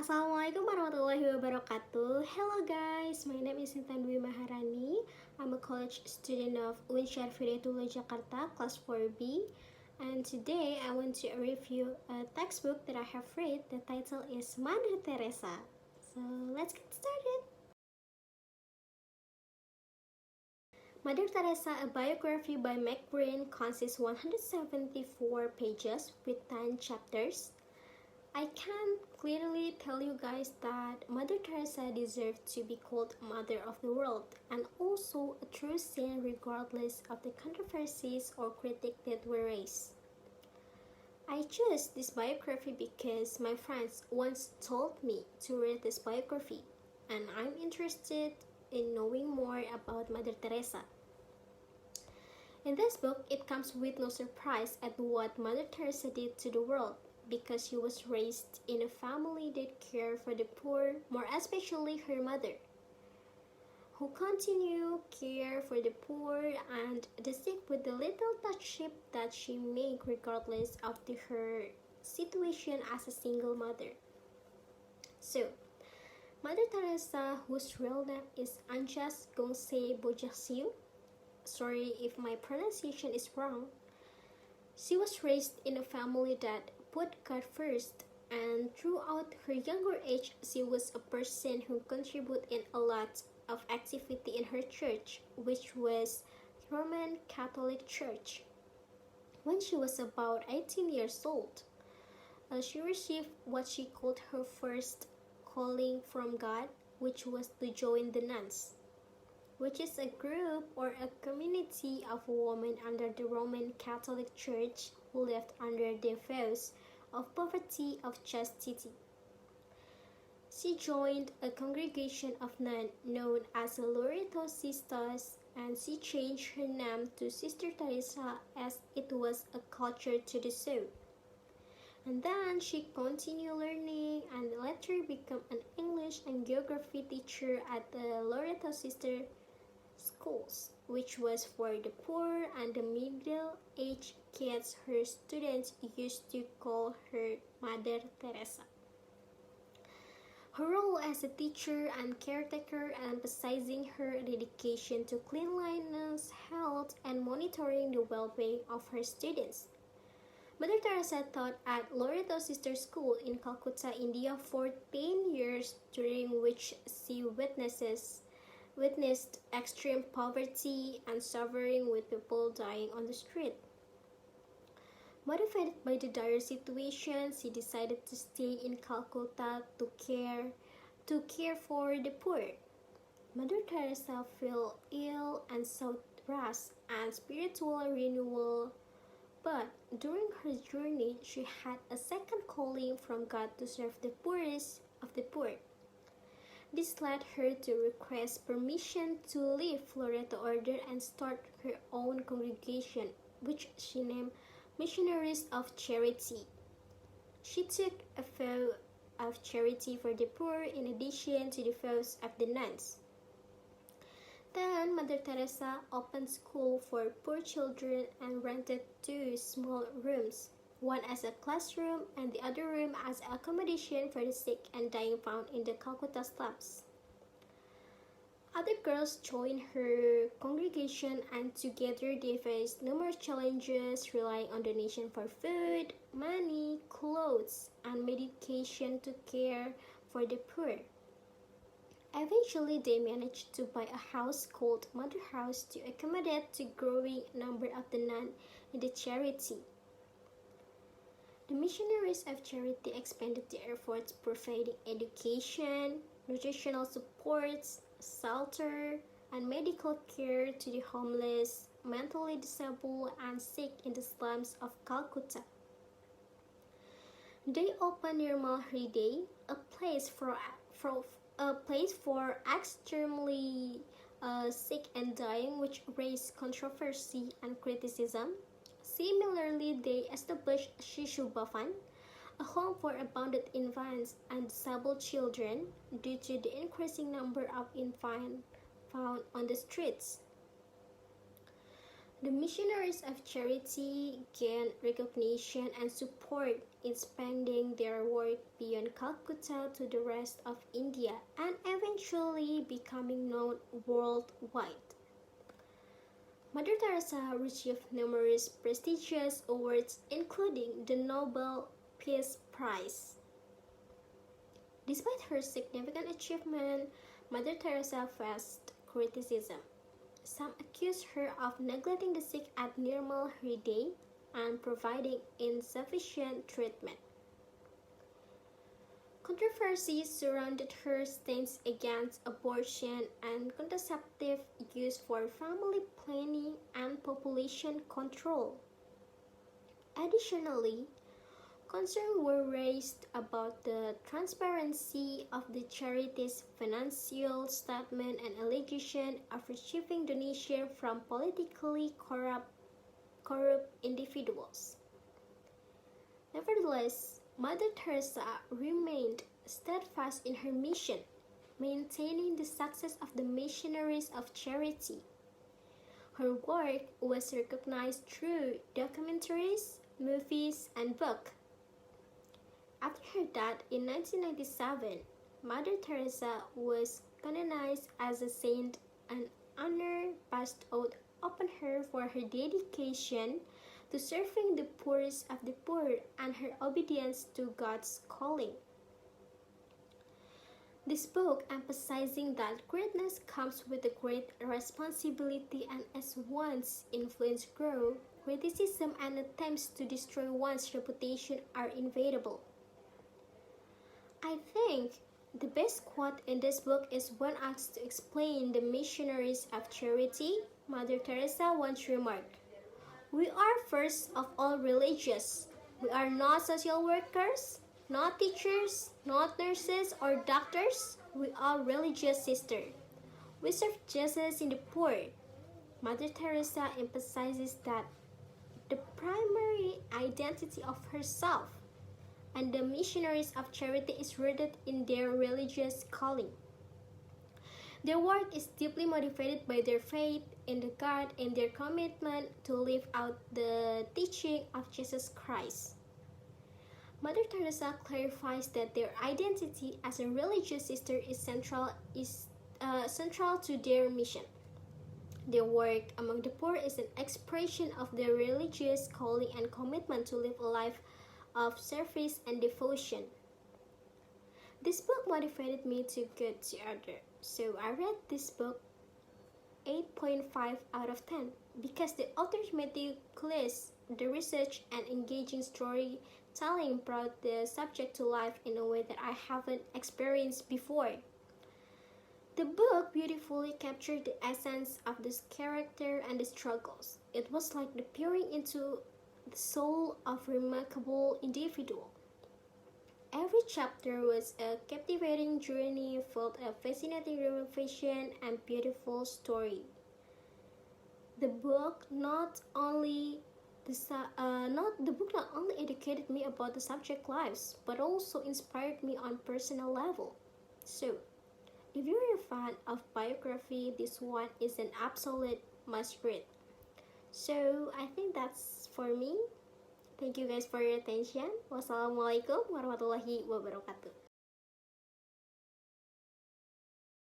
Assalamualaikum warahmatullahi wabarakatuh. Hello guys, my name is Maharani. I'm a college student of Syarif Hidayatullah, Jakarta, class 4B. And today I want to review a textbook that I have read. The title is Mother Teresa. So let's get started. Mother Teresa, a biography by Meg Greene, consists 174 pages with 10 chapters. I can clearly tell you guys that Mother Teresa deserved to be called Mother of the World and also a true saint regardless of the controversies or critiques that were raised. I chose this biography because my friends once told me to read this biography and I'm interested in knowing more about Mother Teresa. In this book, it comes with no surprise at what Mother Teresa did to the world, because she was raised in a family that cared for the poor, more especially her mother, who continued care for the poor and the sick with the little touch that she made regardless of her situation as a single mother. So, Mother Teresa, whose real name is Anjas Gongse Bojasiu, sorry if my pronunciation is wrong, she was raised in a family that put God first, and throughout her younger age, she was a person who contributed in a lot of activity in her church, which was Roman Catholic Church. When she was about 18 years old, she received what she called her first calling from God, which was to join the nuns, which is a group or a community of women under the Roman Catholic Church who lived under the vows of poverty of chastity. She joined a congregation of nuns known as the Loreto Sisters, and she changed her name to Sister Teresa as it was a culture to do so. And then she continued learning and later became an English and geography teacher at the Loreto Sister schools, which was for the poor and the middle-aged kids. Her students used to call her Mother Teresa. Her role as a teacher and caretaker, emphasizing her dedication to cleanliness, health, and monitoring the well-being of her students. Mother Teresa taught at Loreto Sister School in Calcutta, India for 10 years, during which she witnessed extreme poverty and suffering with people dying on the street. Motivated by the dire situation, she decided to stay in Calcutta to care for the poor. Mother Teresa fell ill and sought rest and spiritual renewal, but during her journey, she had a second calling from God to serve the poorest of the poor. This led her to request permission to leave Loreto Order and start her own congregation, which she named Missionaries of Charity. She took a vow of charity for the poor in addition to the vows of the nuns. Then Mother Teresa opened school for poor children and rented 2 small rooms, one as a classroom and the other room as accommodation for the sick and dying found in the Calcutta slums. Other girls joined her congregation and together they faced numerous challenges, relying on donation for food, money, clothes, and medication to care for the poor. Eventually, they managed to buy a house called Mother House to accommodate the growing number of the nuns in the charity. The Missionaries of Charity expanded their efforts providing education, nutritional supports, shelter, and medical care to the homeless, mentally disabled, and sick in the slums of Calcutta. They opened Nirmal Hriday, a place for extremely sick and dying, which raised controversy and criticism. Similarly, they established Shishu Bhavan, a home for abandoned infants and disabled children due to the increasing number of infants found on the streets. The missionaries of charity gained recognition and support, expanding their work beyond Calcutta to the rest of India and eventually becoming known worldwide. Mother Teresa received numerous prestigious awards, including the Nobel Peace Prize. Despite her significant achievement, Mother Teresa faced criticism. Some accused her of neglecting the sick at Nirmal Hriday and providing insufficient treatment. Controversies surrounded her stance against abortion and contraceptive use for family planning and population control. Additionally, concerns were raised about the transparency of the charity's financial statement and allegation of receiving donations from politically corrupt individuals. Nevertheless, Mother Teresa remained steadfast in her mission, maintaining the success of the missionaries of charity. Her work was recognized through documentaries, movies, and books. After her death in 1997, Mother Teresa was canonized as a saint, an honor bestowed upon her for her dedication to serving the poorest of the poor and her obedience to God's calling. This book emphasizing that greatness comes with a great responsibility, and as one's influence grows, criticism and attempts to destroy one's reputation are inevitable. I think the best quote in this book is when asked to explain the missionaries of charity. Mother Teresa once remarked, "We are first of all religious. We are not social workers, not teachers, not nurses or doctors. We are religious sisters. We serve Jesus in the poor." Mother Teresa emphasizes that the primary identity of herself and the missionaries of charity is rooted in their religious calling. Their work is deeply motivated by their faith in the God and their commitment to live out the teaching of Jesus Christ. Mother Teresa clarifies that their identity as a religious sister is central to their mission. Their work among the poor is an expression of their religious calling and commitment to live a life of service and devotion. This book motivated me to go to others, so I read this book 8.5 out of 10 because the author's meticulous the research and engaging storytelling brought the subject to life in a way that I haven't experienced before. The book beautifully captured the essence of this character and the struggles. It was like the peering into the soul of a remarkable individual. Every chapter was a captivating journey filled with a fascinating revelation and beautiful story. The book not only educated me about the subject lives, but also inspired me on personal level. So, if you're a fan of biography, this one is an absolute must read. So, I think that's for me. Thank you guys for your attention. Wassalamualaikum warahmatullahi wabarakatuh.